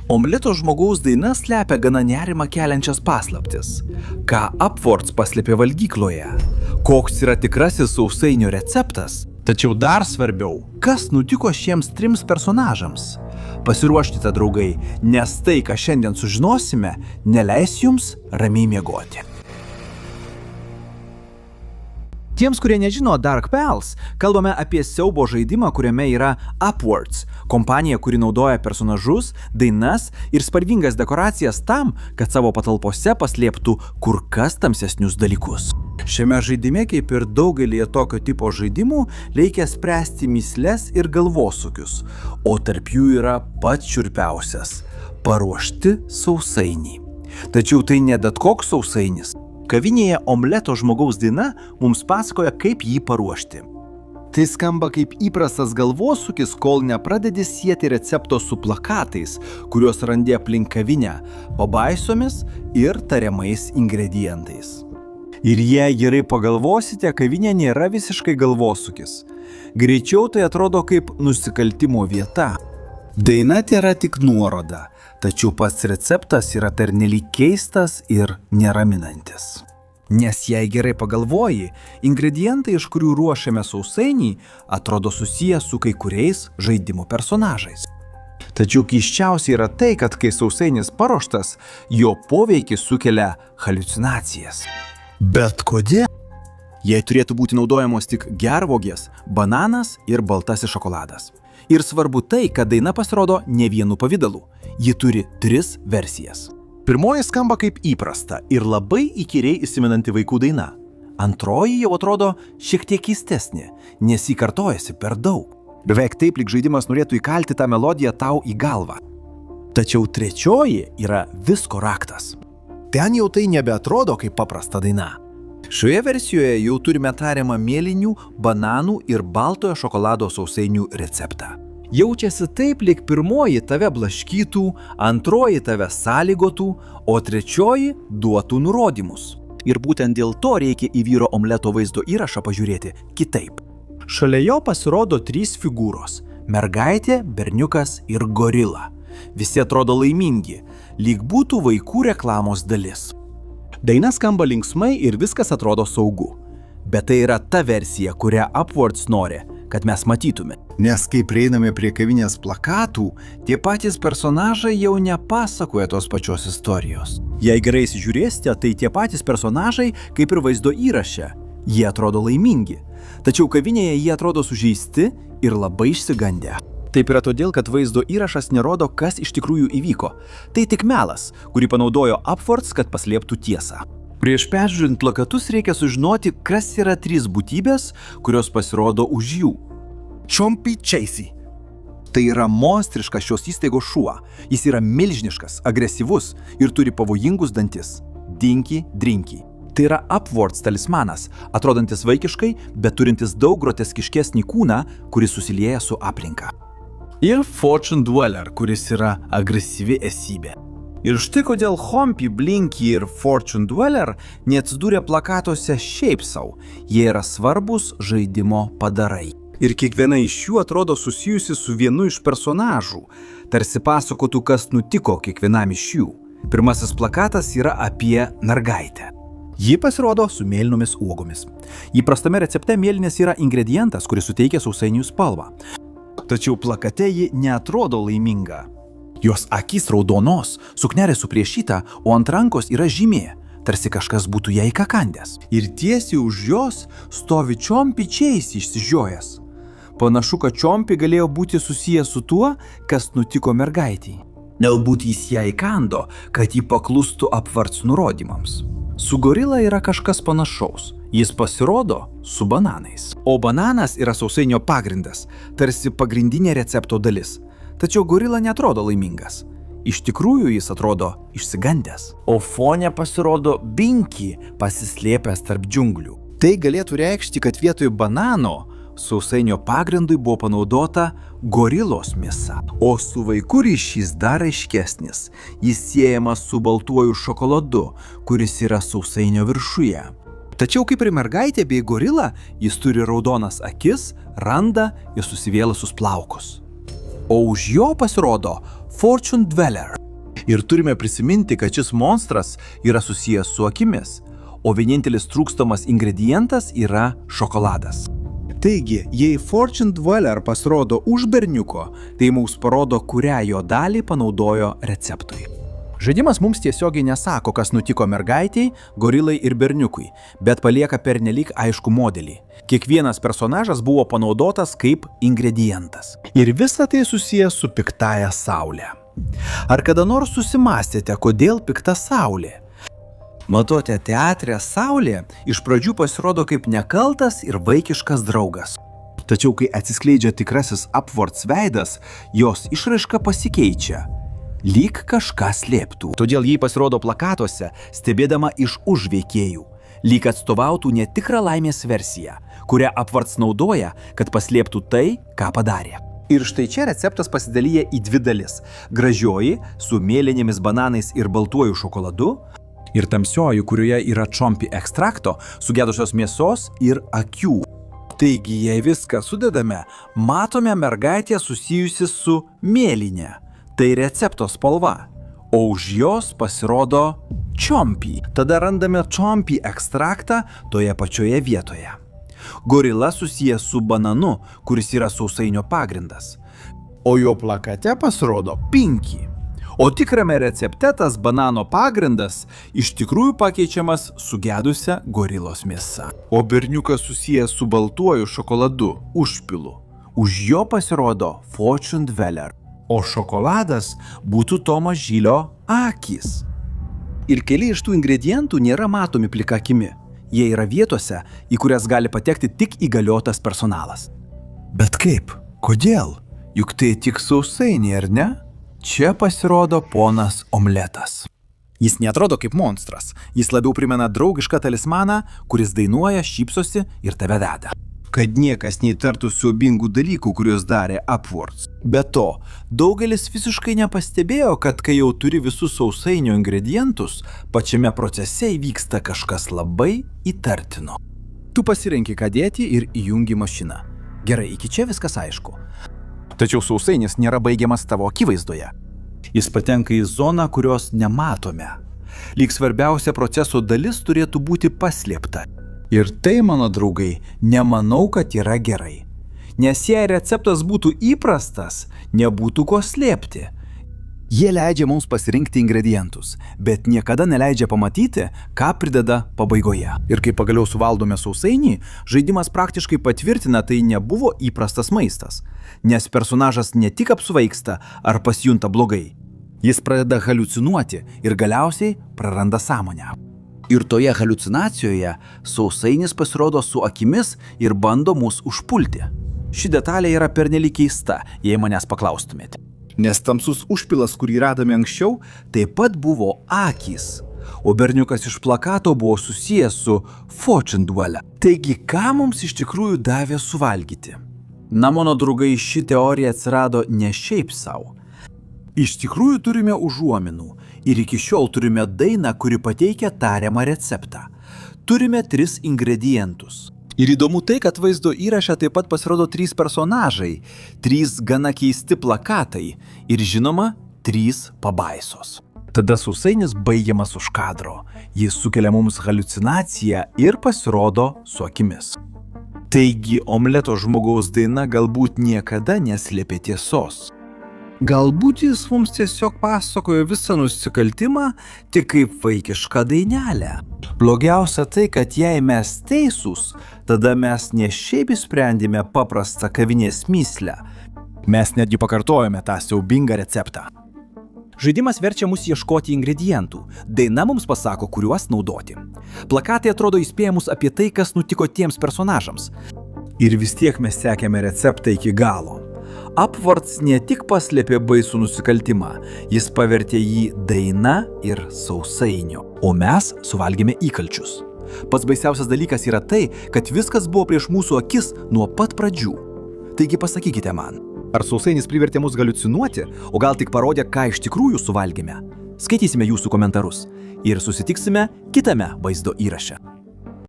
Omleto žmogaus daina slepia gana nerimą keliančias paslaptis. Ką Upwards paslėpė valgykloje? Koks yra tikrasis sausainio receptas? Tačiau dar svarbiau, kas nutiko šiems 3 personažams? Pasiruoškite, draugai, nes tai, ką šiandien sužinosime, neleis jums ramiai miegoti. Tiems, kurie nežino Dark Pals, kalbame apie siaubo žaidimą, kuriame yra Upwards, kompanija, kuri naudoja personažus, dainas ir spalvingas dekoracijas tam, kad savo patalpose paslėptų kur kas tamsesnius dalykus. Šiame žaidime, kaip ir daugelį tokio tipo žaidimų, reikia spręsti mįsles ir galvosukius, o tarp jų yra pats šiurpiausias – paruošti sausainį. Tačiau tai ne bet koks sausainis. Kavinėje Omleto žmogaus daina mums pasakoja, kaip jį paruošti. Tai skamba kaip įprastas galvosūkis, kol nepradedi sieti recepto su plakatais, kuriuos randi aplink kavinę, pabaisomis ir tariamais ingredientais. Ir jei gerai pagalvosite, kavinė nėra visiškai galvosūkis. Greičiau tai atrodo kaip nusikaltimo vieta. Daina tėra tik nuoroda, tačiau pats receptas yra pernelyg keistas ir neraminantis. Nes jei gerai pagalvoji, ingredientai, iš kurių ruošiame sausainį, atrodo susiję su kai kuriais žaidimo personažais. Tačiau keisčiausia yra tai, kad kai sausainis paruoštas, jo poveikis sukelia haliucinacijas. Bet kodėl? Jei turėtų būti naudojamos tik gervuogės, bananas ir baltasis šokoladas. Ir svarbu tai, kad daina pasirodo ne vienu pavidalu. Ji turi 3 versijas. Pirmoji skamba kaip įprasta ir labai įkyriai įsimenanti vaikų daina. Antroji jau atrodo šiek tiek keistesnė, nes ji kartojasi per daug. Beveik taip, lyg žaidimas norėtų įkalti tą melodiją tau į galvą. Tačiau trečioji yra visko raktas. Ten jau tai nebeatrodo kaip paprasta daina. Šioje versijoje jau turime tariamą mėlynių, bananų ir baltojo šokolado sausainių receptą. Jaučiasi taip, lyg pirmoji tave blaškytų, antroji tave sąlygotų, o trečioji duotų nurodymus. Ir būtent dėl to reikia į vyro omleto vaizdo įrašą pažiūrėti kitaip. Šalia jo pasirodo 3 figūros – mergaitė, berniukas ir gorila. Visi atrodo laimingi, lyg būtų vaikų reklamos dalis. Daina skamba linksmai ir viskas atrodo saugu. Bet tai yra ta versija, kurią Upwards nori, kad mes matytume. Nes kai prieiname prie kavinės plakatų, tie patys personažai jau nepasakoja tos pačios istorijos. Jei gerai įsižiūrėsite, tai tie patys personažai kaip ir vaizdo įraše. Jie atrodo laimingi. Tačiau kavinėje jie atrodo sužeisti ir labai išsigandę. Taip yra todėl, kad vaizdo įrašas nerodo, kas iš tikrųjų įvyko. Tai tik melas, kurį panaudojo Upwards, kad paslėptų tiesą. Prieš peržiūrint plakatus reikia sužinoti, kas yra 3 būtybės, kurios pasirodo už jų. Chompy Chasey. Tai yra monstriškas šios įstaigos šuo. Jis yra milžiniškas, agresyvus ir turi pavojingus dantis. Dinky Drinky. Tai yra Upwards talismanas, atrodantis vaikiškai, bet turintis daug groteskiškesnį kūną, kuris susilieja su aplinka. Ir Fortune Dweller, kuris yra agresyvi esybė. Ir štai kodėl Chompy, Blinky ir Fortune Dweller neatsidūrė plakatuose šiaip sau. Jie yra svarbus žaidimo padarai. Ir kiekviena iš jų atrodo susijusi su vienu iš personažų, tarsi pasakotų, kas nutiko kiekvienam iš jų. Pirmasis plakatas yra apie mergaitę. Ji pasirodo su mėlynomis uogomis. Įprastame recepte mėlynės yra ingredientas, kuris suteikia sausainių spalvą. Tačiau plakate ji neatrodo laiminga. Jos akys raudonos, suknelė supriešyta, o ant rankos yra žymė, tarsi kažkas būtų ją įkakandęs. Ir tiesiai už jos stovi Chompy Chasey išsižiojęs. Panašu, kad Chompy galėjo būti susijęs su tuo, kas nutiko mergaitei. Galbūt jis ją įkando, kad ji paklustų Upwards nurodymams. Su gorila yra kažkas panašaus. Jis pasirodo su bananais. O bananas yra sausainio pagrindas, tarsi pagrindinė recepto dalis. Tačiau gorila neatrodo laimingas. Iš tikrųjų jis atrodo išsigandęs. O fone pasirodo Binky, pasislėpęs tarp džiunglių. Tai galėtų reikšti, kad vietoj banano sausainio pagrindui buvo panaudota gorilos mėsa. O su vaiku ryšys dar aiškesnis. Jis siejamas su baltuoju šokoladu, kuris yra sausainio viršuje. Tačiau kaip ir mergaitė bei gorila, jis turi raudonas akis, randą ir susivėlusius plaukus. O už jo pasirodo Fortune Dweller. Ir turime prisiminti, kad šis monstras yra susijęs su akimis, o vienintelis trūkstamas ingredientas yra šokoladas. Taigi, jei Fortune Dweller pasirodo už berniuko, tai mums parodo, kurią jo dalį panaudojo receptui. Žaidimas mums tiesiogiai nesako, kas nutiko mergaitei, gorilai ir berniukui, bet palieka pernelyg aišku modelį. Kiekvienas personažas buvo panaudotas kaip ingredientas. Ir visa tai susijęs su piktąja saule. Ar kada nors susimąstėte, kodėl pikta saulė? Matote, teatre saulė iš pradžių pasirodo kaip nekaltas ir vaikiškas draugas. Tačiau, kai atsiskleidžia tikrasis Upwards veidas, jos išraiška pasikeičia. Lyg kažką slėptų. Todėl jį pasirodo plakatuose, stebėdama iš už veikėjų. Lyg atstovautų netikrą laimės versiją, kurią Upwards naudoja, kad paslėptų tai, ką padarė. Ir štai čia receptas pasidalyja į dvi dalis. Gražioji, su mėlynėmis bananais ir baltuoju šokoladu, ir tamsioji, kurioje yra čompi ekstrakto, sugedusios mėsos ir akių. Taigi, jei viską sudedame, matome mergaitę susijusi su mėlynė. Tai recepto spalva, o už jos pasirodo čompi. Tada randame čompi ekstraktą toje pačioje vietoje. Gorila susijęs su bananu, kuris yra sausainio pagrindas, o jo plakate pasirodo pinki. O tikrame recepte tas banano pagrindas iš tikrųjų pakeičiamas sugedusią gorilos mėsa. O berniukas susijęs su baltuoju šokoladu, užpilu. Už jo pasirodo Fortune Dweller. O šokoladas būtų to mažylio akys. Ir keli iš tų ingredientų nėra matomi plika akimi. Jie yra vietose, į kurias gali patekti tik įgaliotas personalas. Bet kaip? Kodėl? Juk tai tik sausainiai, ar ne? Čia pasirodo ponas Omletas. Jis neatrodo kaip monstras. Jis labiau primena draugišką talismaną, kuris dainuoja, šypsosi ir tave veda. Kad niekas neįtartų siaubingų dalykų, kuriuos darė Upwards. Be to, daugelis visiškai nepastebėjo, kad kai jau turi visus sausainio ingredientus, pačiame procese įvyksta kažkas labai įtartino. Tu pasirenki, ką dėti ir įjungi mašiną. Gerai, iki čia viskas aišku. Tačiau sausainis nėra baigiamas tavo akivaizdoje. Jis patenka į zoną, kurios nematome. Lyg svarbiausia proceso dalis turėtų būti paslėpta. Ir tai, mano draugai, nemanau, kad yra gerai. Nes jei receptas būtų įprastas, nebūtų ko slėpti. Jie leidžia mums pasirinkti ingredientus, bet niekada neleidžia pamatyti, ką prideda pabaigoje. Ir kai pagaliau suvaldome sausainį, žaidimas praktiškai patvirtina, tai nebuvo įprastas maistas. Nes personažas ne tik apsvaigsta ar pasijunta blogai. Jis pradeda haliucinuoti ir galiausiai praranda sąmonę. Ir toje haliucinacijoje sausainis pasirodo su akimis ir bando mus užpulti. Ši detalė yra pernelyg keista, jei manęs paklaustumėte. Nes tamsus užpilas, kurį radome anksčiau, taip pat buvo akys, o berniukas iš plakato buvo susijęs su Fortune Dweller. Taigi, ką mums iš tikrųjų davė suvalgyti? Na, mano draugai, ši teorija atsirado ne šiaip savo. Iš tikrųjų turime užuominų ir iki šiol turime dainą, kuri pateikia tariamą receptą. Turime 3 ingredientus. Ir įdomu tai, kad vaizdo įraše taip pat pasirodo 3 personažai, 3 gana keisti plakatai ir žinoma 3 pabaisos. Tada sausainis baigiamas už kadro. Jis sukelia mums haliucinaciją ir pasirodo su akimis. Taigi, omleto žmogaus daina galbūt niekada neslėpė tiesos. Galbūt jis mums tiesiog pasakojo visą nusikaltimą tik kaip vaikišką dainelę. Blogiausia tai, kad jei mes teisūs, tada mes ne šiaip išsprendėme paprastą kavinės mįslę. Mes netgi pakartojome tą siaubingą receptą. Žaidimas verčia mus ieškoti ingredientų. Daina mums pasako, kuriuos naudoti. Plakatai atrodo įspėja mus apie tai, kas nutiko tiems personažams. Ir vis tiek mes sekėme receptą iki galo. Upwards ne tik paslėpė baisų nusikaltimą, jis pavertė jį daina ir sausainiu, o mes suvalgėme įkalčius. Pats baisiausias dalykas yra tai, kad viskas buvo prieš mūsų akis nuo pat pradžių. Taigi pasakykite man, ar sausainis privertė mus haliucinuoti, o gal tik parodė, ką iš tikrųjų suvalgėme? Skaitysime jūsų komentarus ir susitiksime kitame vaizdo įraše.